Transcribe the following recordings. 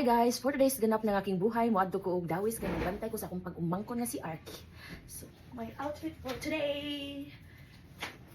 guys, for today's ganap ng aking buhay, moadto ko og dawis kay magbantay ko sa akong pag-umangkon nga si Arky. So, my outfit for today.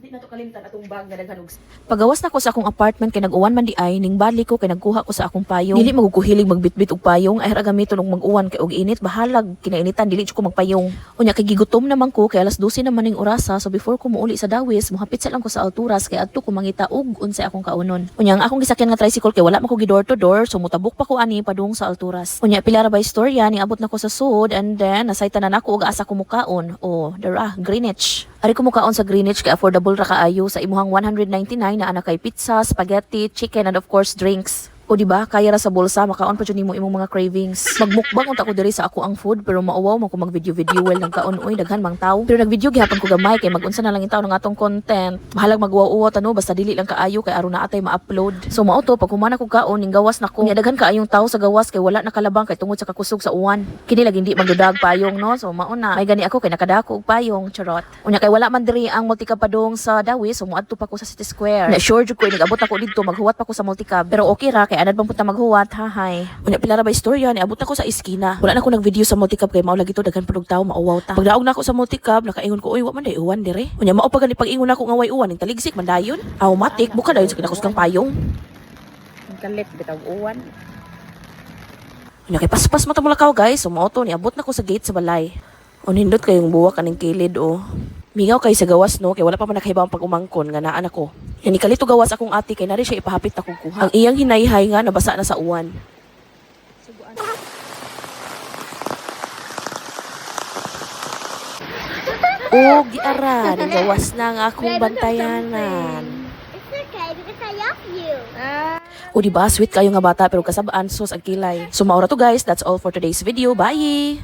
Di na to kalimtan atong bag nga daghan og. Pagawas na ko sa akong apartment kay nag-uwan man di ay ning bali ko kay nagkuha ko sa akong payong. Dili magkuhilig magbitbit og payong ay ra gamiton og mag-uwan kay og init bahalag kinainitan dili ko magpayong. Unya kay gigutom naman ko kay alas 12 naman ning orasa so before ko muuli sa dawis mohapit sa lang ko sa alturas kay adto ko mangita og unsay akong kaunon. Unya ang akong gisakyan nga tricycle kay wala man ko gi door to door so mutabok pa ko ani padung sa alturas. Unya pila ra ba istorya ni abot na ko sa sud and then nasaytan na nako og asa ko mukaon. Oh, dara Greenwich. Ari ko mukaon sa Greenwich kay affordable ra kaayo sa imuhang 199 na ana kay pizza, spaghetti, chicken and of course drinks. O diba, kaya ra sa bulsa makaon pa jud nimo imong mga cravings. Magmukbang unta ko diri sa ako ang food pero mauwaw man ko mag-video well ng kaon oy daghan mang tawo. Pero nag-video gihapon ko gamay kay magunsa na lang intaw ng atong content. Bahalag magwaw-uwat ano basta dili lang kaayo kay aron na atay ma-upload. So mao to pag humana ko kaon ning gawas nako. Nya daghan kaayong tawo sa gawas kay wala nakalabang kay tungod sa kakusog sa uwan. Kini lagi hindi magdudag payong no. So mao na may gani ako kay nakadako og payong charot. Unya kay wala man diri ang multicab sa Dawis so muadto pa ko sa City Square. Na sure jud ko nigabot ako didto maghuwat pa ko sa multicab. Pero okay ra kay anad bang punta maghuwat hahay. Unya pila ra ba istorya ni abot na ko sa iskina. Wala na ko nag-video sa multicab kay mao lagi to daghan pud og tawo mauwaw ta. Pagdaog na ako sa multicab nakaingon ko oy wa man day uwan dire. Unya mao pa gani pag-ingon nako nga way uwan ning taligsik man dayon. Automatic buka dayon sa kinakuskang payong. Ang kalit bitaw uwan. Unya kay paspas mata mulakaw guys, so mao to ni abot na ko sa gate sa balay. O nindot kayong buwak kaning kilid o. Mingaw kay sa gawas no kay wala pa man nakahibang pag-umangkon nga naa nako. Yan ikalito gawas akong ate kay nari siya ipahapit na kukuha. Ang iyang hinayhay nga nabasa na sa uwan. O giara gawas na ang akong bantayanan. It's okay because I love you. O diba sweet kayo nga bata pero kasabaan sos ang kilay. So maura to guys, that's all for today's video. Bye.